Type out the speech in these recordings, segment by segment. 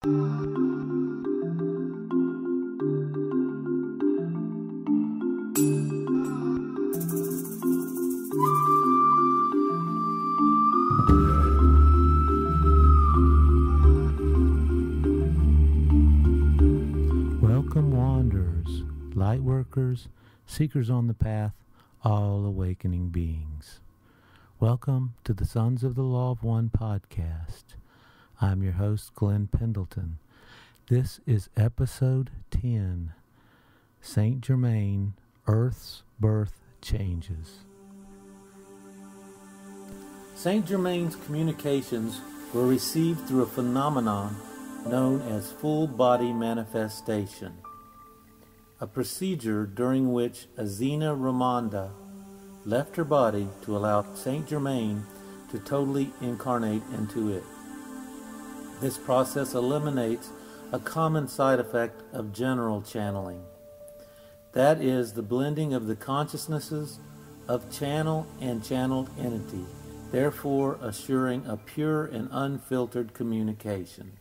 Welcome, wanderers, light workers, seekers on the path, all awakening beings. Welcome to the Sons of the Law of One podcast. I'm your host, Glenn Pendleton. This is episode 10, Saint Germain, Earth's Birth Changes. Saint Germain's communications were received through a phenomenon known as full body manifestation, a procedure during which Azina Ramonda left her body to allow Saint Germain to totally incarnate into it. This process eliminates a common side effect of general channeling. That is the blending of the consciousnesses of channel and channeled entity, therefore assuring a pure and unfiltered communication.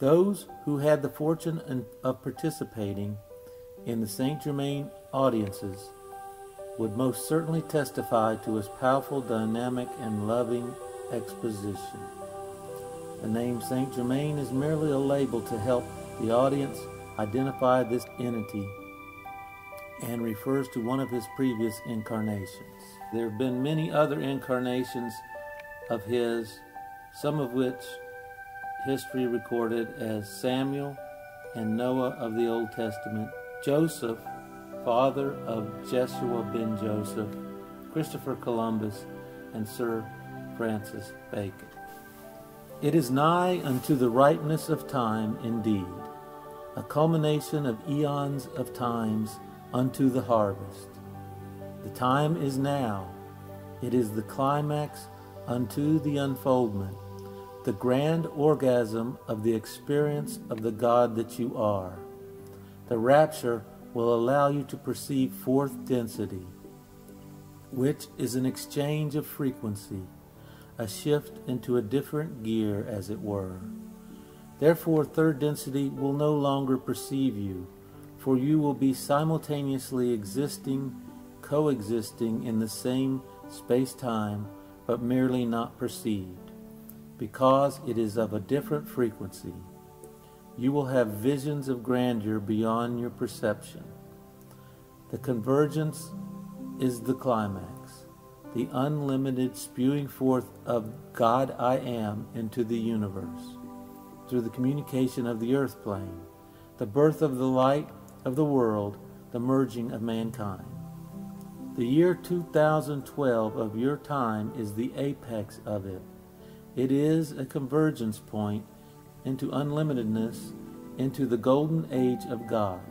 Those who had the fortune of participating in the Saint Germain audiences would most certainly testify to his powerful, dynamic, and loving exposition. The name Saint Germain is merely a label to help the audience identify this entity and refers to one of his previous incarnations. There have been many other incarnations of his, some of which history recorded as Samuel and Noah of the Old Testament, Joseph, father of Jeshua ben Joseph, Christopher Columbus, and Sir Francis Bacon. It is nigh unto the ripeness of time indeed, a culmination of eons of times unto the harvest. The time is now. It is the climax unto the unfoldment, the grand orgasm of the experience of the God that you are. The rapture will allow you to perceive fourth density, which is an exchange of frequency, a shift into a different gear, as it were. Therefore, third density will no longer perceive you, for you will be simultaneously existing, coexisting in the same space-time, but merely not perceived, because it is of a different frequency. You will have visions of grandeur beyond your perception. The convergence is the climax, the unlimited spewing forth of God I Am into the universe, through the communication of the earth plane, the birth of the light of the world, the merging of mankind. The year 2012 of your time is the apex of it. It is a convergence point into unlimitedness, into the golden age of God.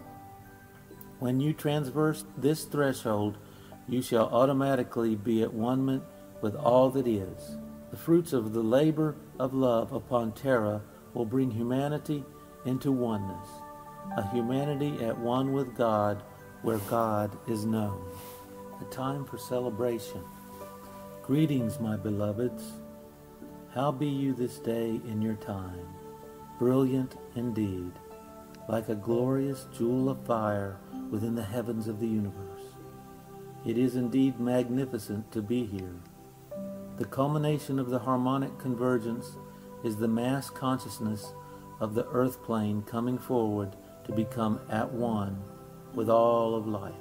When you transverse this threshold, you shall automatically be at one with all that is. The fruits of the labor of love upon Terra will bring humanity into oneness, a humanity at one with God, where God is known. A time for celebration. Greetings, my beloveds. How be you this day in your time? Brilliant indeed, like a glorious jewel of fire within the heavens of the universe. It is indeed magnificent to be here. The culmination of the harmonic convergence is the mass consciousness of the earth plane coming forward to become at one with all of life,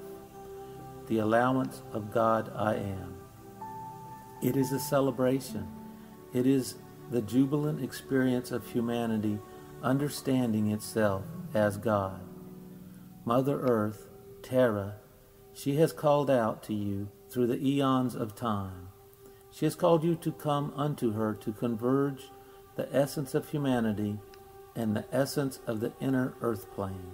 the allowance of God I Am. It is a celebration. It is the jubilant experience of humanity understanding itself as God. Mother Earth, Terra, she has called out to you through the eons of time. She has called you to come unto her to converge the essence of humanity and the essence of the inner earth plane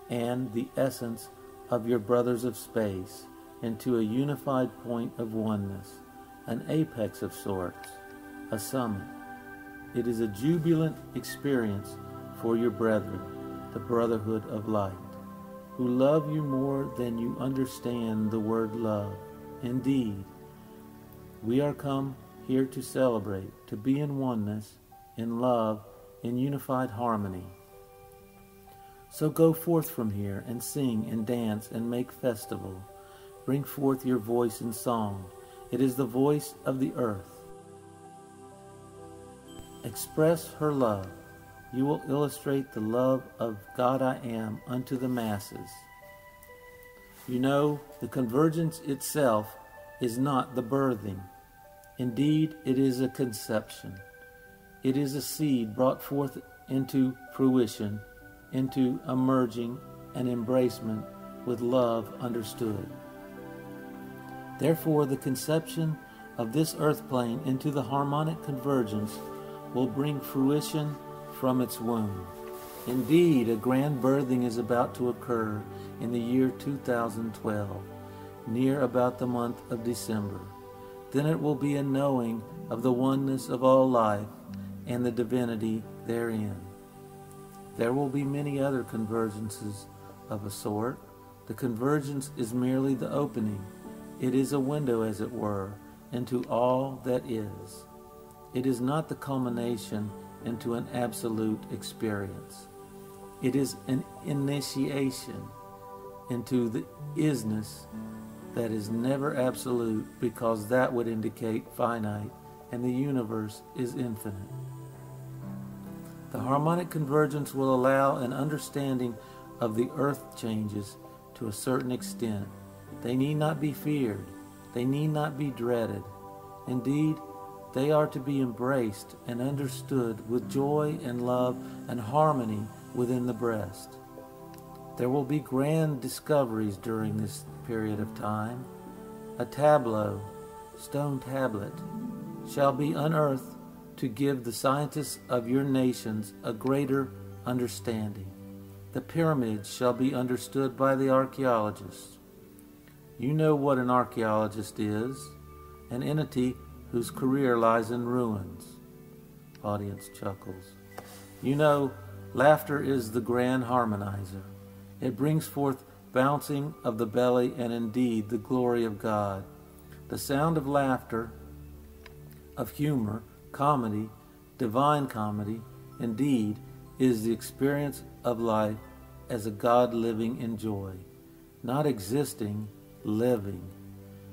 and the essence of your brothers of space into a unified point of oneness, an apex of sorts, a summit. It is a jubilant experience for your brethren, the brotherhood of light, who love you more than you understand the word love. Indeed, we are come here to celebrate, to be in oneness, in love, in unified harmony. So go forth from here and sing and dance and make festival. Bring forth your voice in song. It is the voice of the earth. Express her love. You will illustrate the love of God I Am unto the masses. You know, the convergence itself is not the birthing. Indeed, it is a conception. It is a seed brought forth into fruition, into a merging and embracement with love understood. Therefore, the conception of this earth plane into the harmonic convergence will bring fruition from its womb. Indeed, a grand birthing is about to occur in the year 2012, near about the month of December. Then it will be a knowing of the oneness of all life and the divinity therein. There will be many other convergences of a sort. The convergence is merely the opening. It is a window, as it were, into all that is. It is not the culmination into an absolute experience. It is an initiation into the isness that is never absolute, because that would indicate finite and the universe is infinite. The harmonic convergence will allow an understanding of the earth changes to a certain extent. They need not be feared. They need not be dreaded. Indeed, they are to be embraced and understood with joy and love and harmony within the breast. There will be grand discoveries during this period of time. A tableau, stone tablet, shall be unearthed to give the scientists of your nations a greater understanding. The pyramids shall be understood by the archaeologists. You know what an archaeologist is, an entity whose career lies in ruins. Audience chuckles. You know, laughter is the grand harmonizer. It brings forth bouncing of the belly and indeed the glory of God. The sound of laughter, of humor, comedy, divine comedy, indeed, is the experience of life as a God living in joy, not existing, living.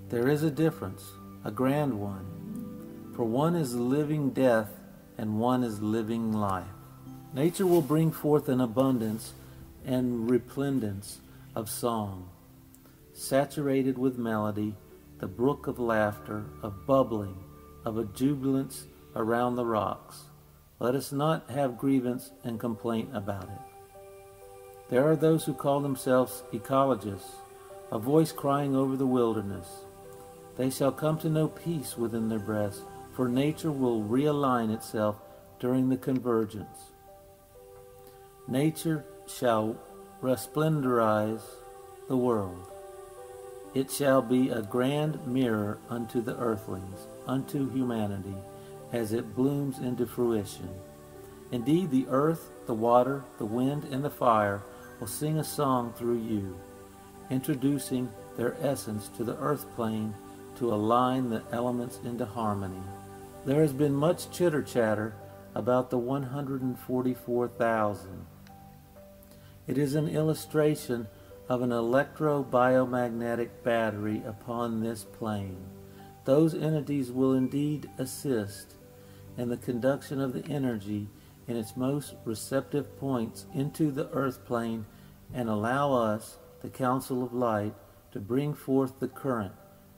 There is a difference, a grand one. For one is living death and one is living life. Nature will bring forth an abundance and resplendence of song, saturated with melody, the brook of laughter, of bubbling, of a jubilance around the rocks. Let us not have grievance and complaint about it. There are those who call themselves ecologists, a voice crying over the wilderness. They shall come to know peace within their breasts, for nature will realign itself during the convergence. Nature shall resplenderize the world. It shall be a grand mirror unto the earthlings, unto humanity, as it blooms into fruition. Indeed, the earth, the water, the wind, and the fire will sing a song through you, introducing their essence to the earth plane to align the elements into harmony. There has been much chitter-chatter about the 144,000. It is an illustration of an electro-biomagnetic battery upon this plane. Those entities will indeed assist in the conduction of the energy in its most receptive points into the earth plane and allow us, the Council of Light, to bring forth the current,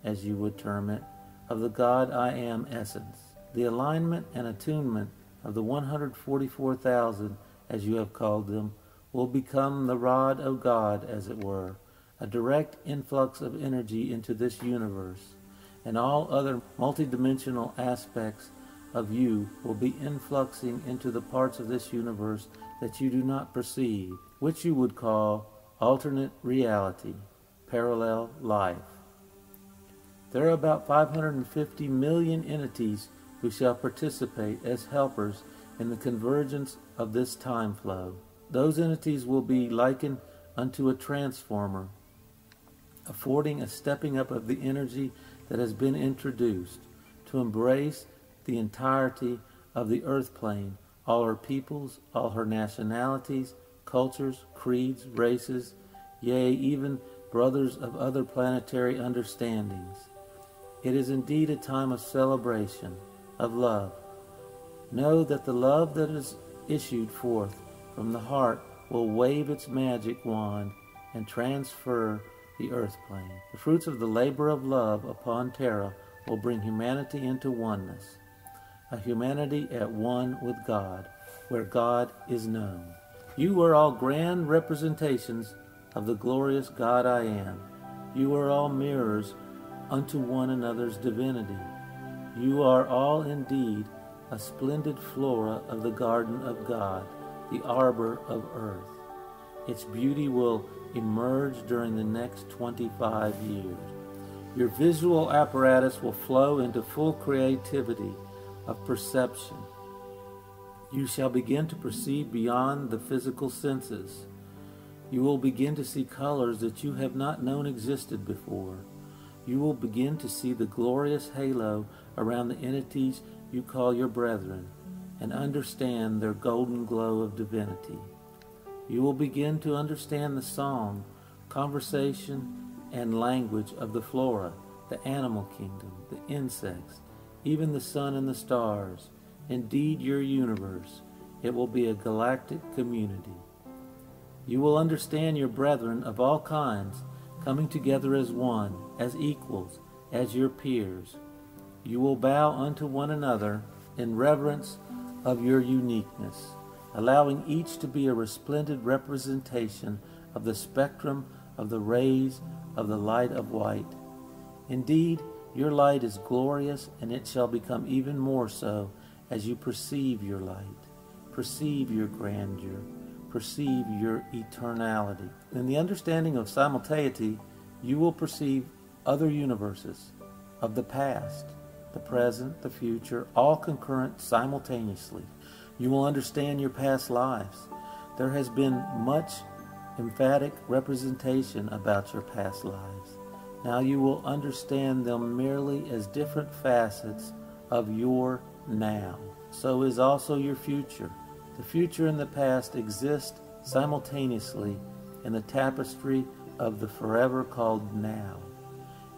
as you would term it, of the God I Am essence. The alignment and attunement of the 144,000, as you have called them, will become the rod of God, as it were, a direct influx of energy into this universe, and all other multidimensional aspects of you will be influxing into the parts of this universe that you do not perceive, which you would call alternate reality, parallel life. There are about 550 million entities who shall participate as helpers in the convergence of this time flow. Those entities will be likened unto a transformer, affording a stepping up of the energy that has been introduced to embrace the entirety of the earth plane, all her peoples, all her nationalities, cultures, creeds, races, yea, even brothers of other planetary understandings. It is indeed a time of celebration, of love. Know that the love that is issued forth from the heart will wave its magic wand and transfer the earth plane. The fruits of the labor of love upon Terra will bring humanity into oneness, a humanity at one with God, where God is known. You are all grand representations of the glorious God I am. You are all mirrors unto one another's divinity. You are all indeed a splendid flora of the garden of God, the arbor of earth. Its beauty will emerge during the next 25 years. Your visual apparatus will flow into full creativity of perception. You shall begin to perceive beyond the physical senses. You will begin to see colors that you have not known existed before. You will begin to see the glorious halo around the entities you call your brethren, and understand their golden glow of divinity. You will begin to understand the song, conversation, and language of the flora, the animal kingdom, the insects, even the sun and the stars. Indeed, your universe, it will be a galactic community. You will understand your brethren of all kinds coming together as one, as equals, as your peers. You will bow unto one another in reverence of your uniqueness, allowing each to be a resplendent representation of the spectrum of the rays of the light of white. Indeed, your light is glorious, and it shall become even more so as you perceive your light, perceive your grandeur, perceive your eternality. In the understanding of simultaneity, you will perceive other universes of the past, the present, the future, all concurrent simultaneously. You will understand your past lives. There has been much emphatic representation about your past lives. Now you will understand them merely as different facets of your now. So is also your future. The future and the past exist simultaneously in the tapestry of the forever called now.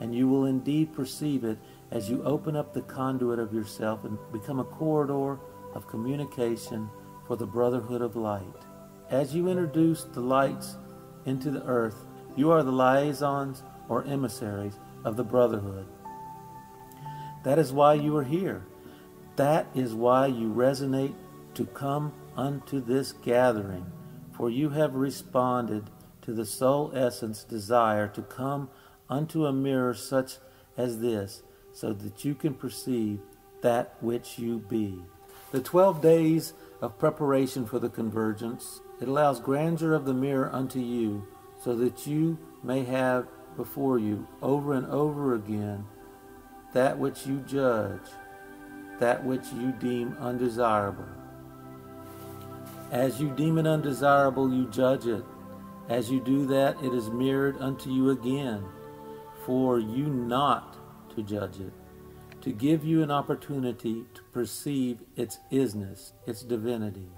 And you will indeed perceive it as you open up the conduit of yourself and become a corridor of communication for the brotherhood of light. As you introduce the lights into the earth, you are the liaisons or emissaries of the brotherhood. That is why you are here. That is why you resonate to come unto this gathering, for you have responded to the soul essence desire to come unto a mirror such as this, so that you can perceive that which you be. The 12 days of preparation for the convergence, it allows grandeur of the mirror unto you, so that you may have before you over and over again that which you judge, that which you deem undesirable. As you deem it undesirable, you judge it. As you do that, it is mirrored unto you again, for you not to judge it, to give you an opportunity to perceive its isness, its divinity.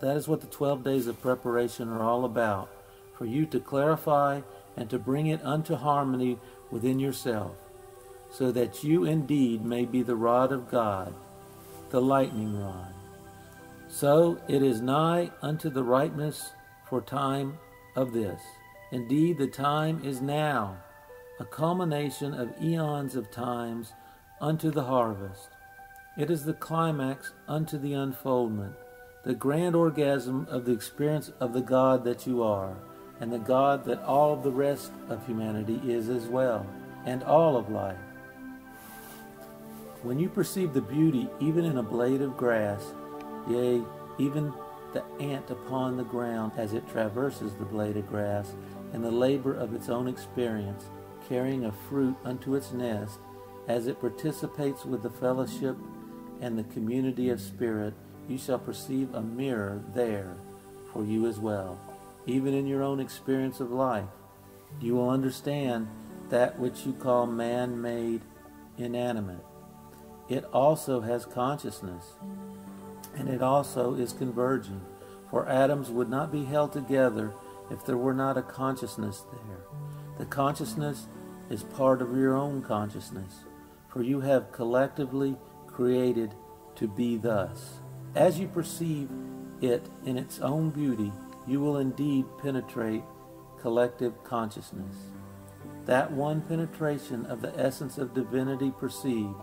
That is what the 12 days of preparation are all about, for you to clarify and to bring it unto harmony within yourself, so that you indeed may be the rod of God, the lightning rod. So it is nigh unto the ripeness for time of this. Indeed, the time is now, a culmination of eons of times unto the harvest. It is the climax unto the unfoldment, the grand orgasm of the experience of the God that you are, and the God that all of the rest of humanity is as well, and all of life. When you perceive the beauty even in a blade of grass, yea, even the ant upon the ground as it traverses the blade of grass, in the labor of its own experience, carrying a fruit unto its nest, as it participates with the fellowship and the community of spirit, you shall perceive a mirror there for you as well. Even in your own experience of life, you will understand that which you call man-made inanimate. It also has consciousness, and it also is converging, for atoms would not be held together if there were not a consciousness there. The consciousness is part of your own consciousness, for you have collectively created to be thus. As you perceive it in its own beauty, you will indeed penetrate collective consciousness. That one penetration of the essence of divinity perceived,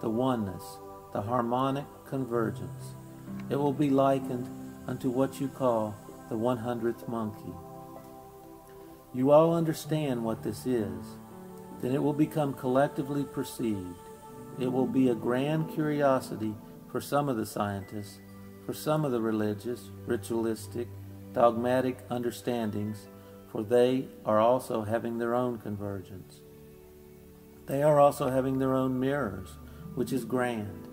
the oneness, the harmonic convergence. It will be likened unto what you call the 100th monkey. You all understand what this is. Then it will become collectively perceived. It will be a grand curiosity for some of the scientists, for some of the religious, ritualistic, dogmatic understandings, for they are also having their own convergence. They are also having their own mirrors, which is grand.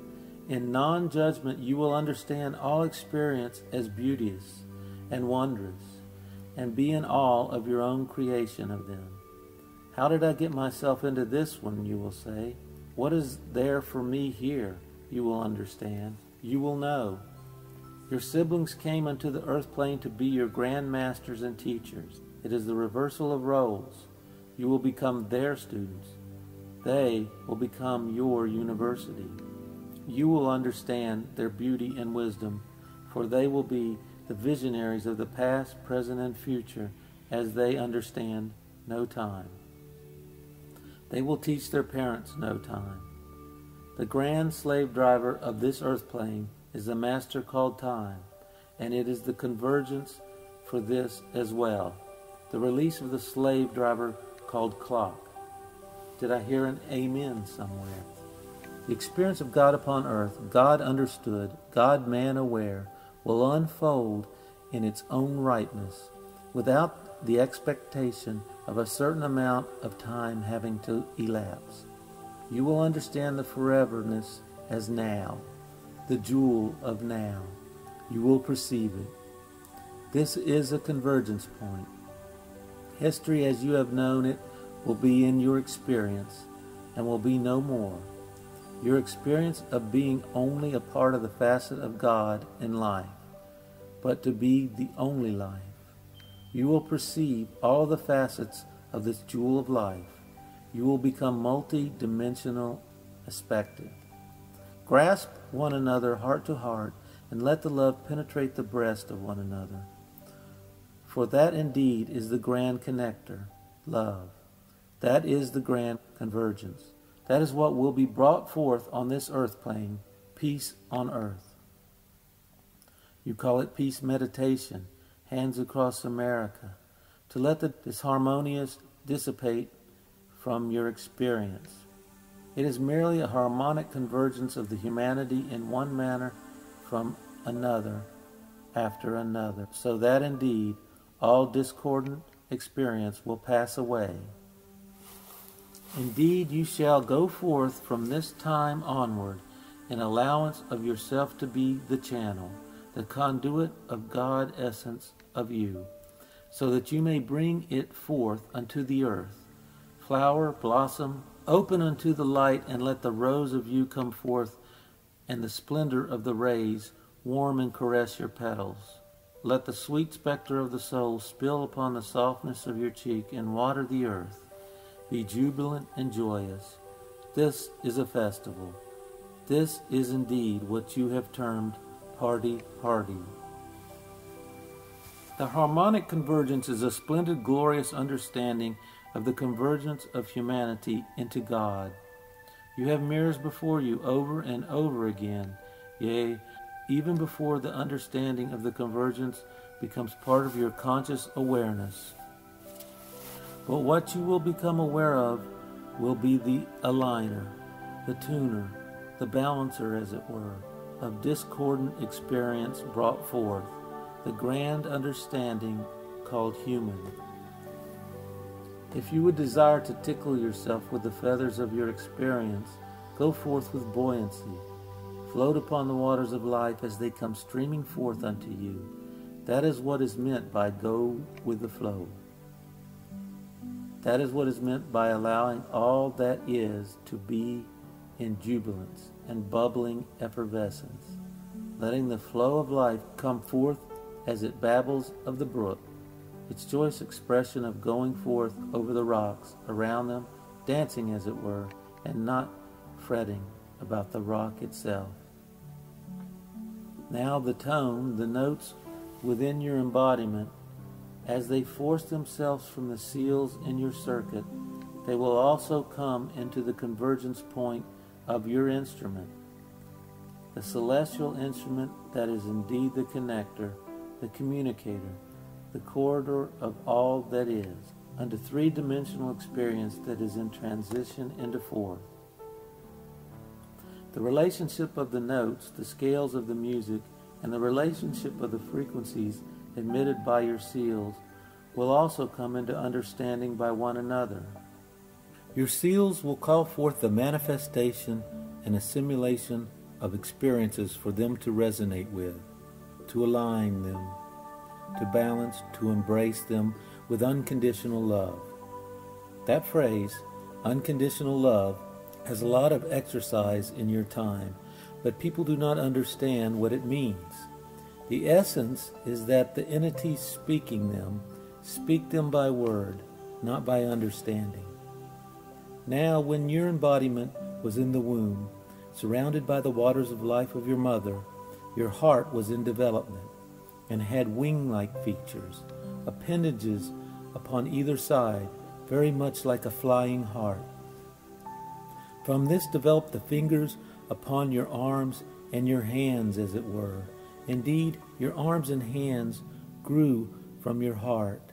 In non-judgment you will understand all experience as beauteous and wondrous, and be in awe of your own creation of them. How did I get myself into this one, you will say? What is there for me here? You will understand. You will know. Your siblings came unto the earth plane to be your grand masters and teachers. It is the reversal of roles. You will become their students. They will become your university. You will understand their beauty and wisdom, for they will be the visionaries of the past, present, and future, as they understand no time. They will teach their parents no time. The grand slave driver of this earth plane is the master called time, and it is the convergence for this as well, the release of the slave driver called clock. Did I hear an amen somewhere? The experience of God upon earth, God understood, God man aware, will unfold in its own rightness, without the expectation of a certain amount of time having to elapse. You will understand the foreverness as now, the jewel of now. You will perceive it. This is a convergence point. History as you have known it will be in your experience and will be no more. Your experience of being only a part of the facet of God in life, but to be the only life. You will perceive all the facets of this jewel of life. You will become multi-dimensional perspective. Grasp one another heart to heart, and let the love penetrate the breast of one another. For that indeed is the grand connector, love. That is the grand convergence. That is what will be brought forth on this earth plane, peace on earth. You call it peace meditation, hands across America, to let the disharmonious dissipate from your experience. It is merely a harmonic convergence of the humanity in one manner from another after another, so that indeed all discordant experience will pass away. Indeed, you shall go forth from this time onward in allowance of yourself to be the channel, the conduit of God essence of you, so that you may bring it forth unto the earth. Flower, blossom, open unto the light, and let the rose of you come forth, and the splendor of the rays warm and caress your petals. Let the sweet spectre of the soul spill upon the softness of your cheek and water the earth. Be jubilant and joyous. This is a festival. This is indeed what you have termed party. The harmonic convergence is a splendid, glorious understanding of the convergence of humanity into God. You have mirrors before you over and over again, yea, even before the understanding of the convergence becomes part of your conscious awareness. But what you will become aware of will be the aligner, the tuner, the balancer, as it were, of discordant experience brought forth, the grand understanding called human. If you would desire to tickle yourself with the feathers of your experience, go forth with buoyancy. Float upon the waters of life as they come streaming forth unto you. That is what is meant by go with the flow. That is what is meant by allowing all that is to be in jubilance and bubbling effervescence. letting the flow of life come forth as it babbles of the brook, its joyous expression of going forth over the rocks around them, dancing as it were, and not fretting about the rock itself. Now the tone, the notes within your embodiment, as they force themselves from the seals in your circuit, they will also come into the convergence point of your instrument, the celestial instrument that is indeed the connector, the communicator, the corridor of all that is, unto three-dimensional experience that is in transition into fourth. The relationship of the notes, the scales of the music, and the relationship of the frequencies emitted by your seals will also come into understanding by one another. Your seals will call forth the manifestation and assimilation of experiences for them to resonate with, to align them, to balance, to embrace them with unconditional love. That phrase, unconditional love, has a lot of exercise in your time, but people do not understand what it means. The essence is that the entities speaking them speak them by word, not by understanding. Now, when your embodiment was in the womb, surrounded by the waters of life of your mother, your heart was in development and had wing-like features, appendages upon either side, very much like a flying heart. From this developed the fingers upon your arms and your hands, as it were. Indeed, your arms and hands grew from your heart.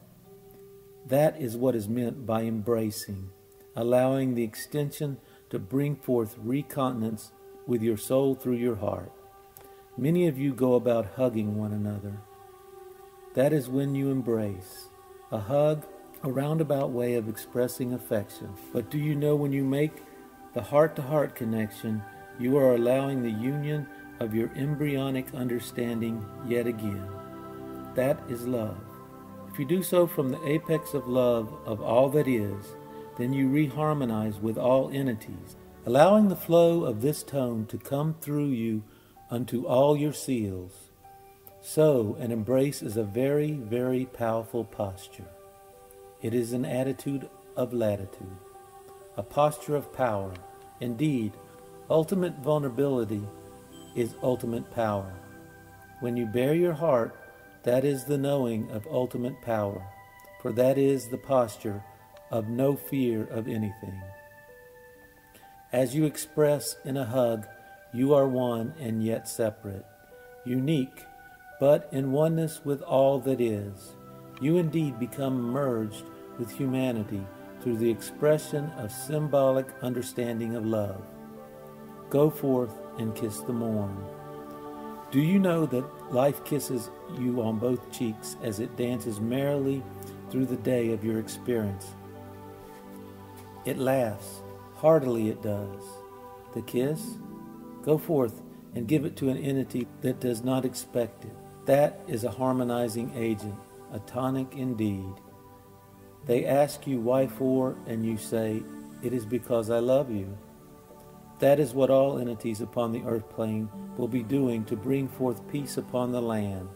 That is what is meant by embracing, allowing the extension to bring forth recontinence with your soul through your heart. Many of you go about hugging one another. That is when you embrace. A hug, a roundabout way of expressing affection. But do you know, when you make the heart-to-heart connection, you are allowing the union of your embryonic understanding yet again. That is love. If you do so from the apex of love of all that is, then you reharmonize with all entities, allowing the flow of this tone to come through you unto all your seals. So, an embrace is a very, very powerful posture. It is an attitude of latitude, a posture of power. Indeed, ultimate vulnerability is ultimate power. When you bare your heart, that is the knowing of ultimate power, for that is the posture of no fear of anything. As you express in a hug, you are one and yet separate, unique, but in oneness with all that is. You indeed become merged with humanity through the expression of symbolic understanding of love. Go forth and kiss the morn. Do you know that life kisses you on both cheeks as it dances merrily through the day of your experience? It laughs, heartily it does. The kiss? Go forth and give it to an entity that does not expect it. That is a harmonizing agent, a tonic indeed. They ask you why for, and you say, it is because I love you. That is what all entities upon the earth plane will be doing to bring forth peace upon the land.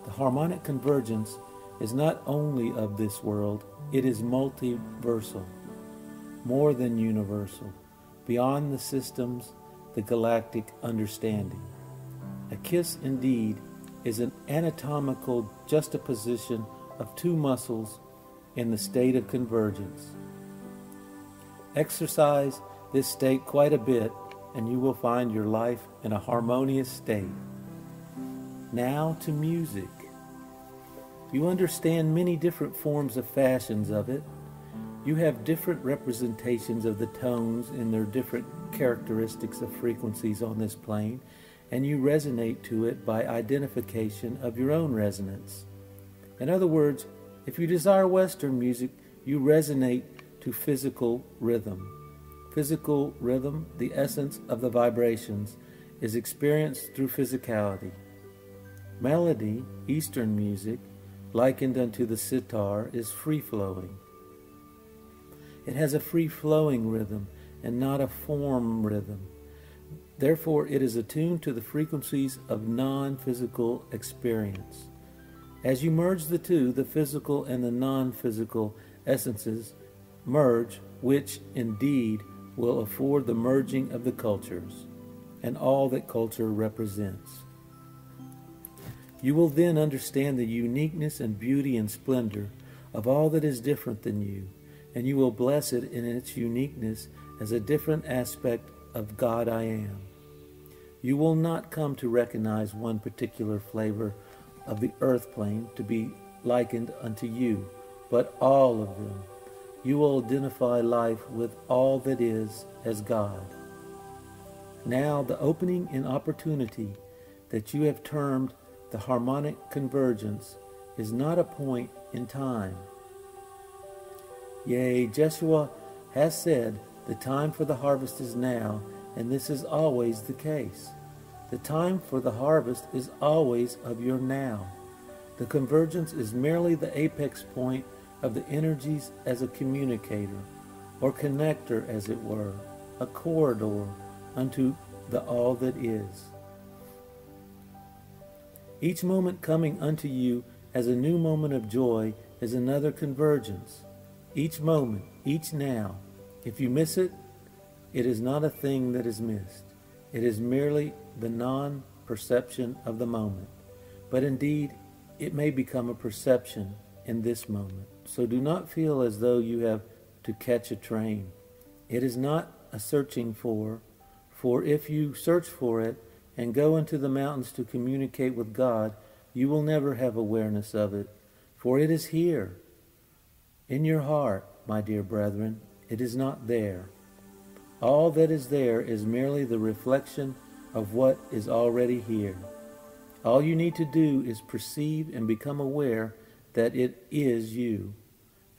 The harmonic convergence is not only of this world, it is multiversal, more than universal, beyond the systems, the galactic understanding. A kiss indeed is an anatomical juxtaposition of two muscles in the state of convergence. Exercise this state quite a bit, and you will find your life in a harmonious state. Now to music. You understand many different forms of fashions of it. You have different representations of the tones in their different characteristics of frequencies on this plane, and you resonate to it by identification of your own resonance. In other words, if you desire Western music, you resonate to physical rhythm. Physical rhythm, the essence of the vibrations, is experienced through physicality. Melody, Eastern music, likened unto the sitar, is free-flowing. It has a free-flowing rhythm and not a form rhythm. Therefore, it is attuned to the frequencies of non-physical experience. As you merge the two, the physical and the non-physical essences merge, which indeed will afford the merging of the cultures and all that culture represents. You will then understand the uniqueness and beauty and splendor of all that is different than you, and you will bless it in its uniqueness as a different aspect of God I am. You will not come to recognize one particular flavor of the earth plane to be likened unto you, but all of them. You will identify life with all that is as God. Now the opening in opportunity that you have termed the harmonic convergence is not a point in time. Yea, Jeshua has said, the time for the harvest is now, and this is always the case. The time for the harvest is always of your now. The convergence is merely the apex point of the energies as a communicator, or connector as it were, a corridor unto the all that is. Each moment coming unto you as a new moment of joy is another convergence. Each moment, each now. If you miss it, it is not a thing that is missed. It is merely the non-perception of the moment. But indeed, it may become a perception in this moment. So do not feel as though you have to catch a train. It is not a searching for if you search for it and go into the mountains to communicate with God, you will never have awareness of it, for it is here, in your heart, my dear brethren. It is not there. All that is there is merely the reflection of what is already here. All you need to do is perceive and become aware that it is you,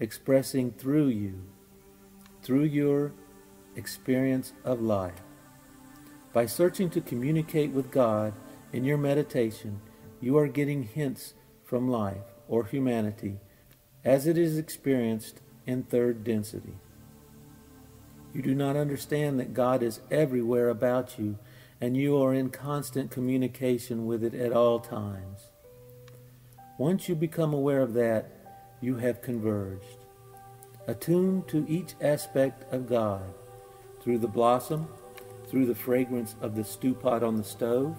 expressing through you, through your experience of life. By searching to communicate with God in your meditation, you are getting hints from life or humanity as it is experienced in third density. You do not understand that God is everywhere about you, and you are in constant communication with it at all times. Once you become aware of that, you have converged, attuned to each aspect of God, through the blossom, through the fragrance of the stew pot on the stove,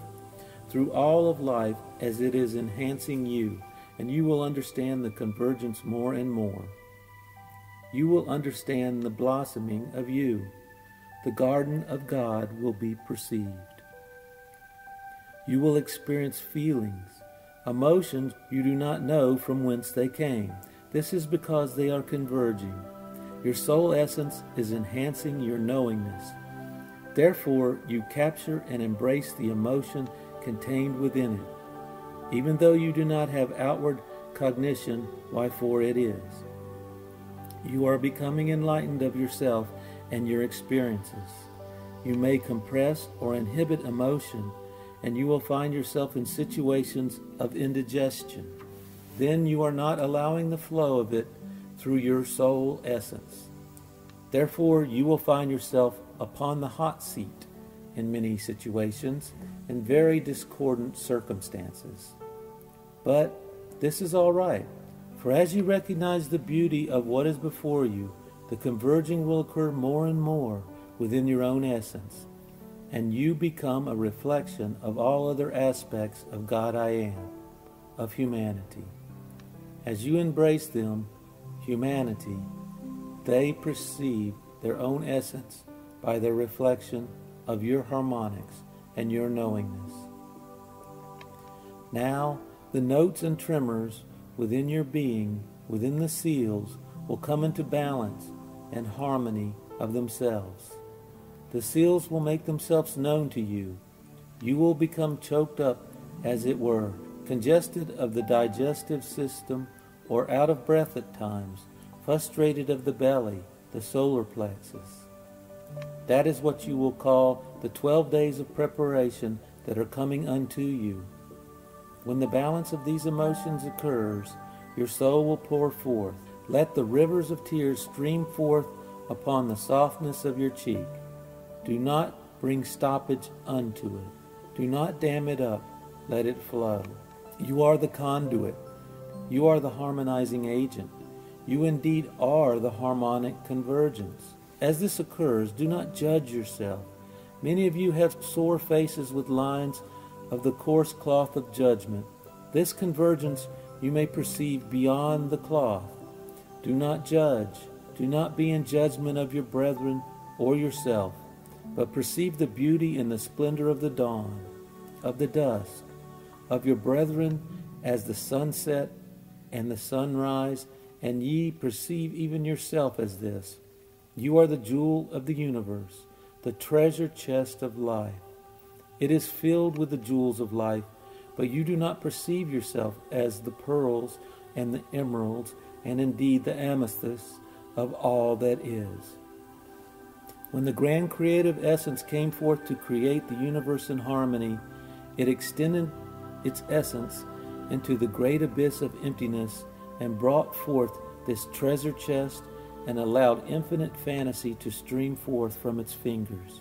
through all of life as it is enhancing you, and you will understand the convergence more and more. You will understand the blossoming of you. The garden of God will be perceived. You will experience feelings, emotions you do not know from whence they came. This is because they are converging. Your soul essence is enhancing your knowingness. Therefore, you capture and embrace the emotion contained within it, even though you do not have outward cognition why for it is. You are becoming enlightened of yourself and your experiences. You may compress or inhibit emotion, and you will find yourself in situations of indigestion. Then you are not allowing the flow of it through your soul essence. Therefore, you will find yourself upon the hot seat in many situations in very discordant circumstances. But this is all right, for as you recognize the beauty of what is before you, the converging will occur more and more within your own essence, and you become a reflection of all other aspects of God I am, of humanity. As you embrace them, humanity, they perceive their own essence by their reflection of your harmonics and your knowingness. Now, the notes and tremors within your being, within the seals, will come into balance and harmony of themselves. The seals will make themselves known to you. You will become choked up, as it were, congested of the digestive system, or out of breath at times, frustrated of the belly, the solar plexus. That is what you will call the 12 days of preparation that are coming unto you. When the balance of these emotions occurs, your soul will pour forth. Let the rivers of tears stream forth upon the softness of your cheek. Do not bring stoppage unto it. Do not dam it up, let it flow. You are the conduit. You are the harmonizing agent. You indeed are the harmonic convergence. As this occurs, do not judge yourself. Many of you have sore faces with lines of the coarse cloth of judgment. This convergence you may perceive beyond the cloth. Do not judge. Do not be in judgment of your brethren or yourself, but perceive the beauty and the splendor of the dawn, of the dusk, of your brethren as the sunset and the sunrise, and ye perceive even yourself as this. You are the jewel of the universe, the treasure chest of life. It is filled with the jewels of life, but you do not perceive yourself as the pearls and the emeralds, and indeed the amethysts of all that is. When the grand creative essence came forth to create the universe in harmony, it extended its essence into the great abyss of emptiness and brought forth this treasure chest and allowed infinite fantasy to stream forth from its fingers.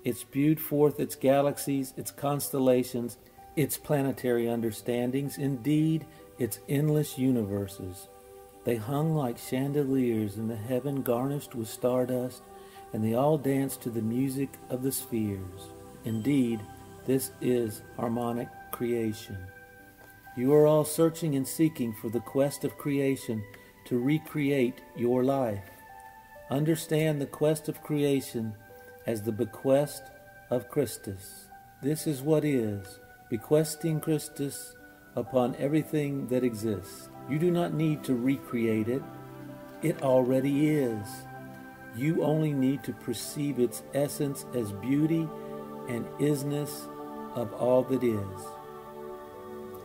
It spewed forth its galaxies, its constellations, its planetary understandings, indeed, its endless universes. They hung like chandeliers in the heaven garnished with stardust, and they all danced to the music of the spheres. Indeed, this is harmonic creation. You are all searching and seeking for the quest of creation to recreate your life. Understand the quest of creation as the bequest of Christus. This is what is, bequesting Christus upon everything that exists. You do not need to recreate it. It already is. You only need to perceive its essence as beauty and isness of all that is.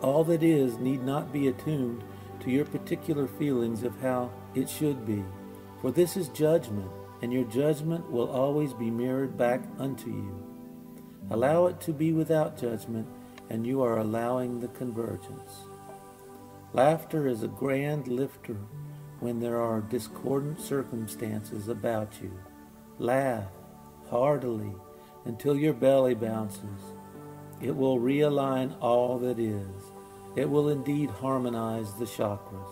All that is need not be attuned to your particular feelings of how it should be, for this is judgment, and your judgment will always be mirrored back unto you. Allow it to be without judgment, and you are allowing the convergence. Laughter is a grand lifter when there are discordant circumstances about you. Laugh heartily until your belly bounces. It will realign all that is. It will indeed harmonize the chakras.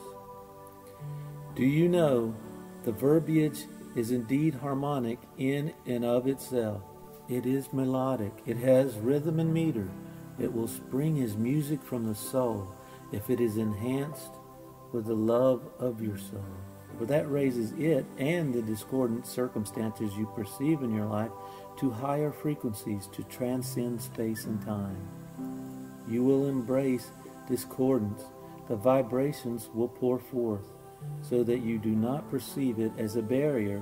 Do you know the verbiage is indeed harmonic in and of itself? It is melodic. It has rhythm and meter. It will spring as music from the soul if it is enhanced with the love of your soul. For that raises it and the discordant circumstances you perceive in your life to higher frequencies to transcend space and time. You will embrace discordance. The vibrations will pour forth so that you do not perceive it as a barrier,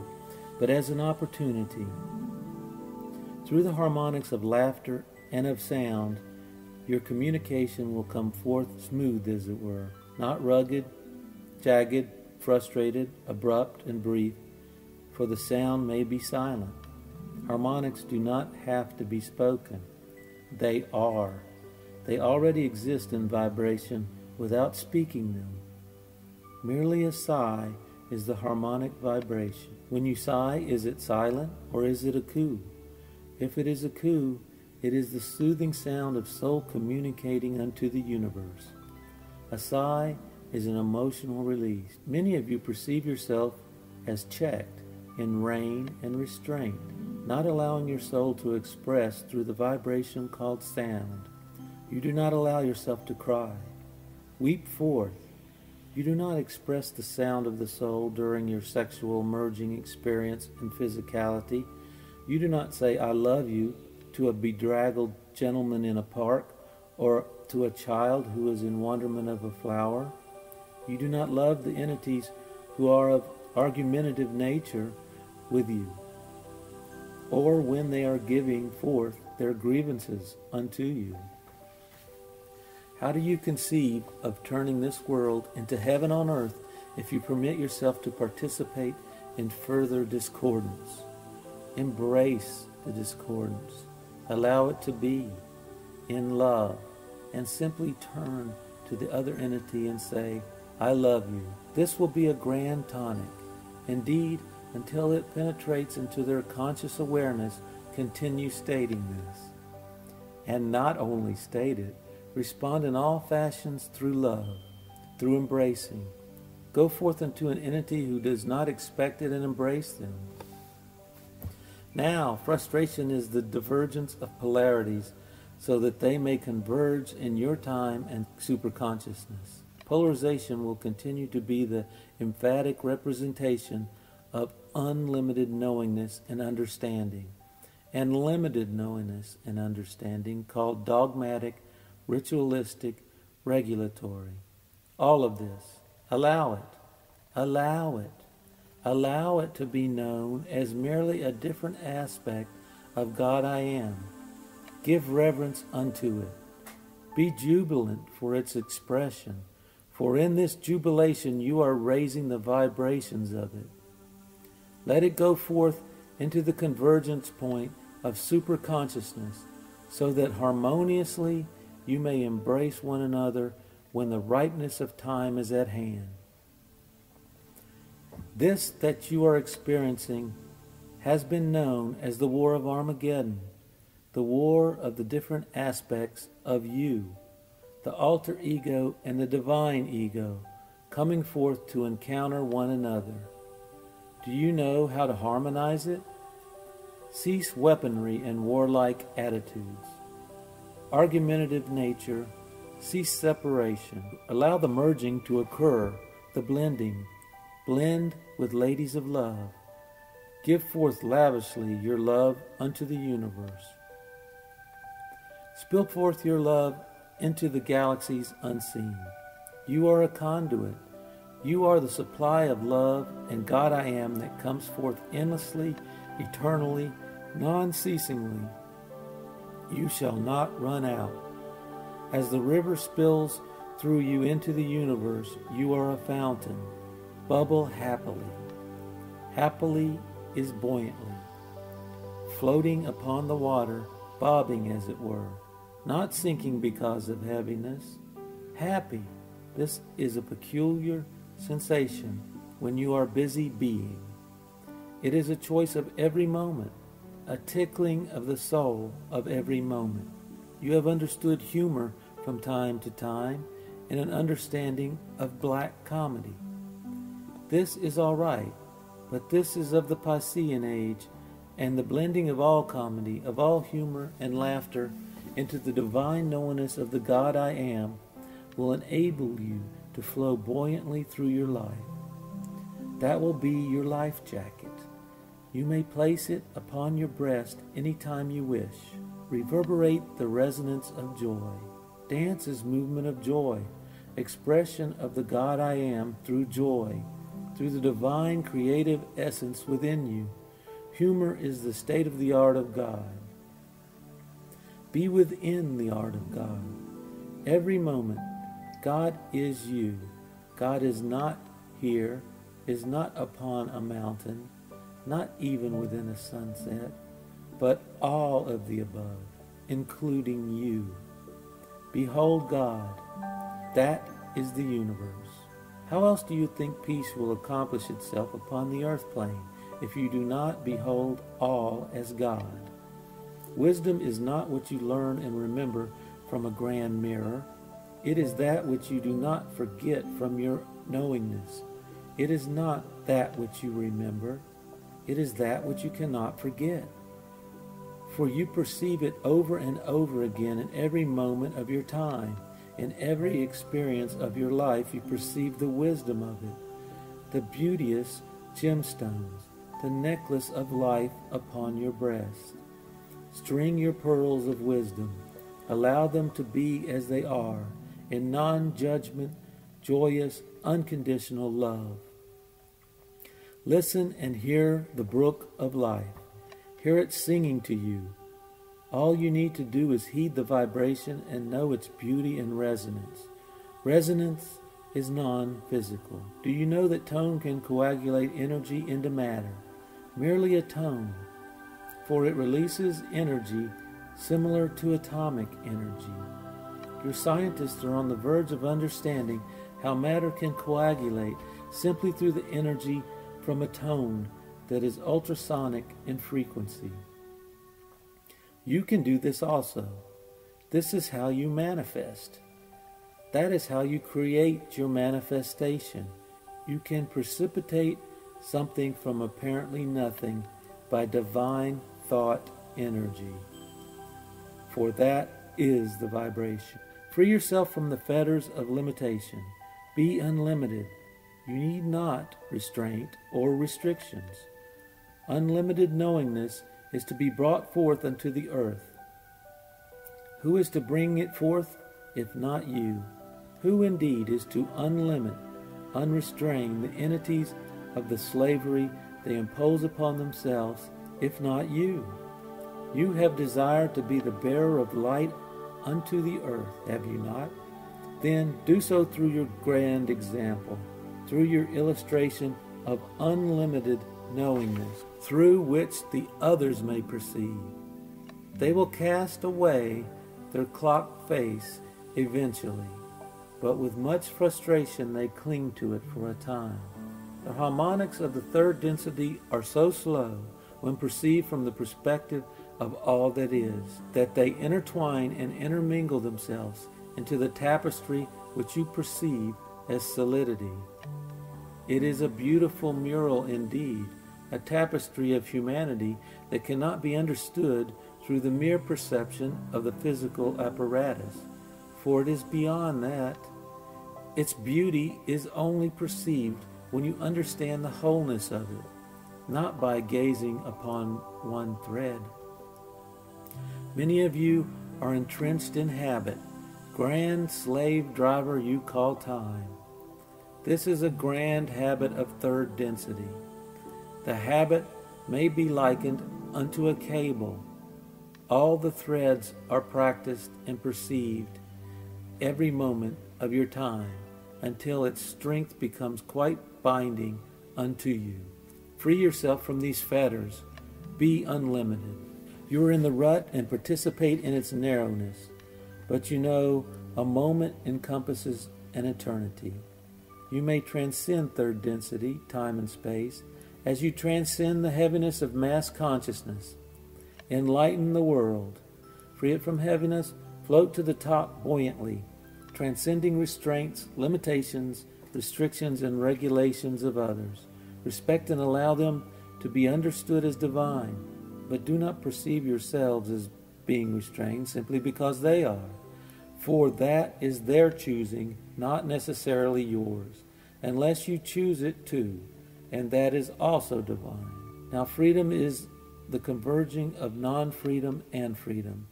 but as an opportunity. Through the harmonics of laughter and of sound, your communication will come forth smooth, as it were, not rugged, jagged, frustrated, abrupt, and brief, for the sound may be silent. Harmonics do not have to be spoken. They are. They already exist in vibration without speaking them. Merely a sigh is the harmonic vibration. When you sigh, is it silent or is it a coo? If it is a coo, it is the soothing sound of soul communicating unto the universe. A sigh is an emotional release. Many of you perceive yourself as checked in rein and restraint, not allowing your soul to express through the vibration called sound. You do not allow yourself to cry. Weep forth. You do not express the sound of the soul during your sexual merging experience in physicality. You do not say, I love you, to a bedraggled gentleman in a park or to a child who is in wonderment of a flower. You do not love the entities who are of argumentative nature with you, or when they are giving forth their grievances unto you. How do you conceive of turning this world into heaven on earth if you permit yourself to participate in further discordance? Embrace the discordance. Allow it to be in love, and simply turn to the other entity and say, I love you. This will be a grand tonic. Indeed, until it penetrates into their conscious awareness, continue stating this. And not only state it, respond in all fashions through love, through embracing. Go forth into an entity who does not expect it and embrace them. Now, frustration is the divergence of polarities so that they may converge in your time and superconsciousness. Polarization will continue to be the emphatic representation of unlimited knowingness and understanding, and limited knowingness and understanding called dogmatic, ritualistic, regulatory. All of this, allow it, allow it. Allow it to be known as merely a different aspect of God I Am. Give reverence unto it. Be jubilant for its expression, for in this jubilation you are raising the vibrations of it. Let it go forth into the convergence point of superconsciousness, so that harmoniously you may embrace one another when the ripeness of time is at hand. This that you are experiencing has been known as the War of Armageddon, the war of the different aspects of you, the alter ego and the divine ego, coming forth to encounter one another. Do you know how to harmonize it? Cease weaponry and warlike attitudes. Argumentative nature, cease separation. Allow the merging to occur, the blending. Blend with ladies of love. Give forth lavishly your love unto the universe. Spill forth your love into the galaxies unseen. You are a conduit. You are the supply of love and God I Am that comes forth endlessly, eternally, non-ceasingly. You shall not run out. As the river spills through you into the universe, you are a fountain. Bubble happily. Happily is buoyantly. Floating upon the water, bobbing as it were. Not sinking because of heaviness. Happy. This is a peculiar sensation when you are busy being. It is a choice of every moment, a tickling of the soul of every moment. You have understood humor from time to time and an understanding of black comedy. This is all right, but this is of the Piscean age, and the blending of all comedy, of all humor and laughter into the divine knowingness of the God I Am will enable you to flow buoyantly through your life. That will be your life jacket. You may place it upon your breast any time you wish. Reverberate the resonance of joy. Dance is movement of joy, expression of the God I Am through joy, through the divine creative essence within you. Humor is the state of the art of God. Be within the art of God. Every moment, God is you. God is not here, is not upon a mountain, not even within a sunset, but all of the above, including you. Behold God. That is the universe. How else do you think peace will accomplish itself upon the earth plane if you do not behold all as God? Wisdom is not what you learn and remember from a grand mirror. It is that which you do not forget from your knowingness. It is not that which you remember. It is that which you cannot forget. For you perceive it over and over again in every moment of your time. In every experience of your life, you perceive the wisdom of it, the beauteous gemstones, the necklace of life upon your breast. String your pearls of wisdom. Allow them to be as they are, in non-judgment, joyous, unconditional love. Listen and hear the brook of life. Hear it singing to you. All you need to do is heed the vibration and know its beauty and resonance. Resonance is non-physical. Do you know that tone can coagulate energy into matter? Merely a tone, for it releases energy similar to atomic energy. Your scientists are on the verge of understanding how matter can coagulate simply through the energy from a tone that is ultrasonic in frequency. You can do this also. This is how you manifest. That is how you create your manifestation. You can precipitate something from apparently nothing by divine thought energy. For that is the vibration. Free yourself from the fetters of limitation. Be unlimited. You need not restraint or restrictions. Unlimited knowingness is to be brought forth unto the earth. Who is to bring it forth, if not you? Who indeed is to unlimit, unrestrain the entities of the slavery they impose upon themselves, if not you? You have desired to be the bearer of light unto the earth, have you not? Then do so through your grand example, through your illustration of unlimited knowingness, through which the others may perceive. They will cast away their clock face eventually, but with much frustration they cling to it for a time. The harmonics of the third density are so slow, when perceived from the perspective of all that is, that they intertwine and intermingle themselves into the tapestry which you perceive as solidity. It is a beautiful mural indeed, a tapestry of humanity that cannot be understood through the mere perception of the physical apparatus, for it is beyond that. Its beauty is only perceived when you understand the wholeness of it, not by gazing upon one thread. Many of you are entrenched in habit, grand slave driver you call time. This is a grand habit of third density. The habit may be likened unto a cable. All the threads are practiced and perceived every moment of your time until its strength becomes quite binding unto you. Free yourself from these fetters. Be unlimited. You are in the rut and participate in its narrowness, but you know a moment encompasses an eternity. You may transcend third density, time and space, as you transcend the heaviness of mass consciousness. Enlighten the world. Free it from heaviness. Float to the top buoyantly, transcending restraints, limitations, restrictions, and regulations of others. Respect and allow them to be understood as divine, but do not perceive yourselves as being restrained simply because they are. For that is their choosing, not necessarily yours, unless you choose it too, and that is also divine. Now freedom is the converging of non-freedom and freedom.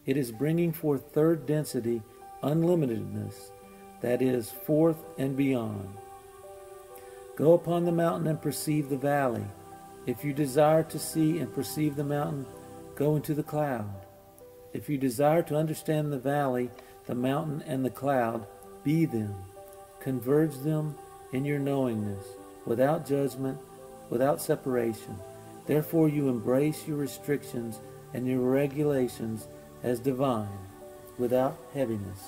It is bringing forth third density, unlimitedness, that is, forth and beyond. Go upon the mountain and perceive the valley. If you desire to see and perceive the mountain, go into the cloud. If you desire to understand the valley, the mountain, and the cloud, be them. Converge them in your knowingness, without judgment, without separation. Therefore you embrace your restrictions and your regulations as divine, without heaviness.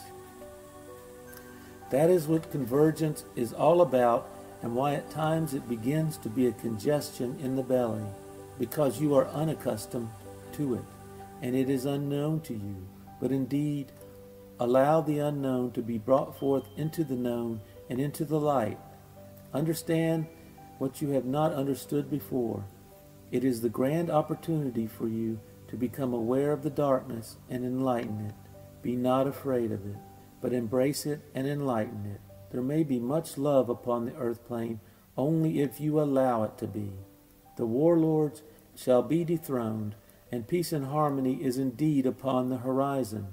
That is what convergence is all about, and why at times it begins to be a congestion in the belly, because you are unaccustomed to it, and it is unknown to you. But indeed, allow the unknown to be brought forth into the known and into the light. Understand what you have not understood before. It is the grand opportunity for you to become aware of the darkness and enlighten it. Be not afraid of it, but embrace it and enlighten it. There may be much love upon the earth plane only if you allow it to be. The warlords shall be dethroned, and peace and harmony is indeed upon the horizon.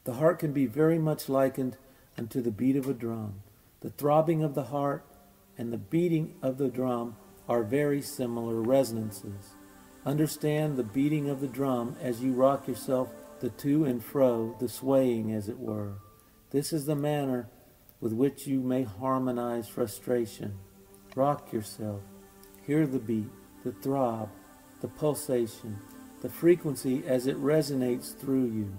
The heart can be very much likened unto the beat of a drum. The throbbing of the heart and the beating of the drum are very similar resonances. Understand the beating of the drum as you rock yourself the to and fro, the swaying as it were. This is the manner with which you may harmonize frustration. Rock yourself. Hear the beat, the throb, the pulsation, the frequency as it resonates through you.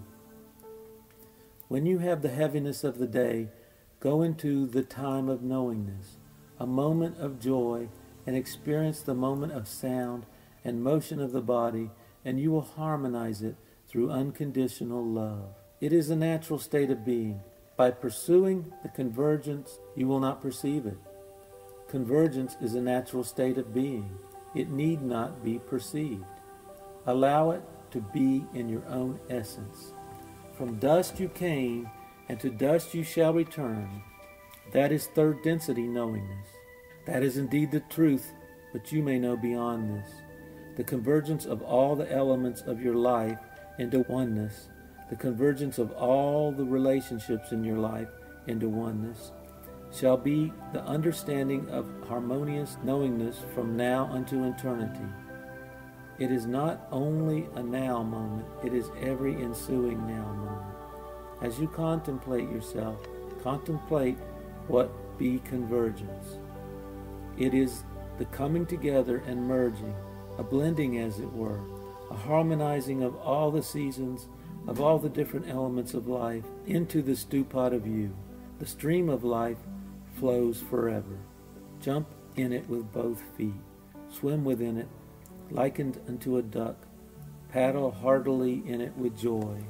When you have the heaviness of the day, go into the time of knowingness, a moment of joy, and experience the moment of sound and motion of the body and you will harmonize it through unconditional love. It is a natural state of being. By pursuing the convergence, you will not perceive it. Convergence is a natural state of being. It need not be perceived. Allow it to be in your own essence. From dust you came, and to dust you shall return. That is third density knowingness. That is indeed the truth, but you may know beyond this. The convergence of all the elements of your life into oneness, the convergence of all the relationships in your life into oneness, shall be the understanding of harmonious knowingness from now unto eternity. It is not only a now moment, it is every ensuing now moment. As you contemplate yourself, contemplate what be convergence. It is the coming together and merging, a blending as it were, a harmonizing of all the seasons, of all the different elements of life into the stew pot of you. The stream of life flows forever. Jump in it with both feet. Swim within it, likened unto a duck. Paddle heartily in it with joy.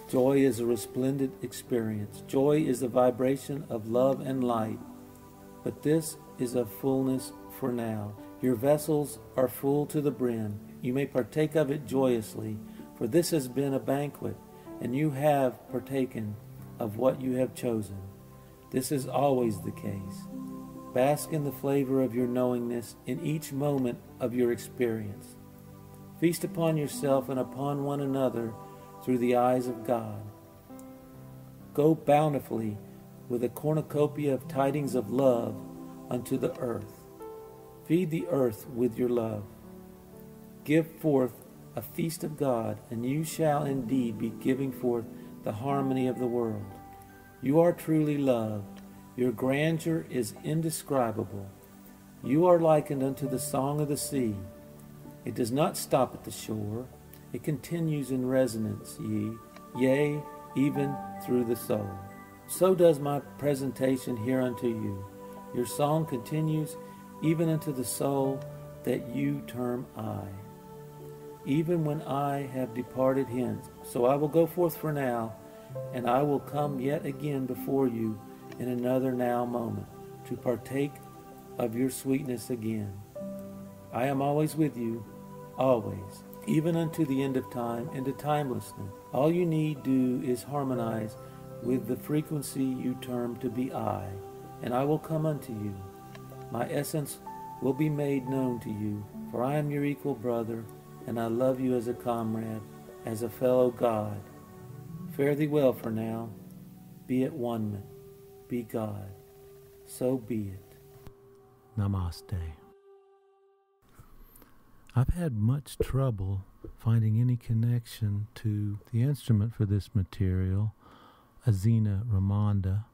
Joy is a resplendent experience. Joy is the vibration of love and light. But this is of fullness for now. Your vessels are full to the brim. You may partake of it joyously, for this has been a banquet, and you have partaken of what you have chosen. This is always the case. Bask in the flavor of your knowingness in each moment of your experience. Feast upon yourself and upon one another through the eyes of God. Go bountifully with a cornucopia of tidings of love unto the earth. Feed the earth with your love. Give forth a feast of God, and you shall indeed be giving forth the harmony of the world. You are truly loved. Your grandeur is indescribable. You are likened unto the song of the sea. It does not stop at the shore. It continues in resonance, yea, even through the soul. So does my presentation here unto you. Your song continues even unto the soul that you term I. Even when I have departed hence. So I will go forth for now, and I will come yet again before you in another now moment, to partake of your sweetness again. I am always with you, always, even unto the end of time, into timelessness. All you need do is harmonize with the frequency you term to be I, and I will come unto you. My essence will be made known to you, for I am your equal brother, and I love you as a comrade, as a fellow God. Fare thee well for now. Be at one, be God. So be it. Namaste. I've had much trouble finding any connection to the instrument for this material, Azina Ramonda,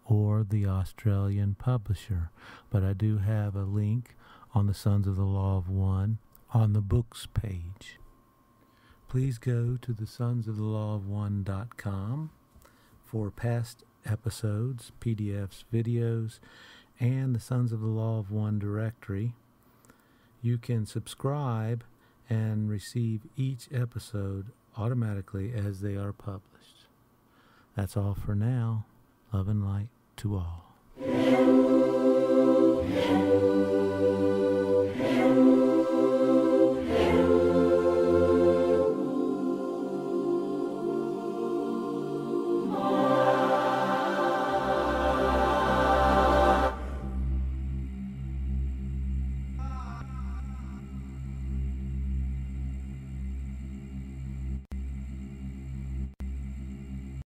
or the Australian publisher, but I do have a link on the Sons of the Law of One on the books page. Please go to the sonsofthelawof1.com for past episodes, PDFs, videos, and the Sons of the Law of One directory. You can subscribe and receive each episode automatically as they are published. That's all for now. Love and light to all.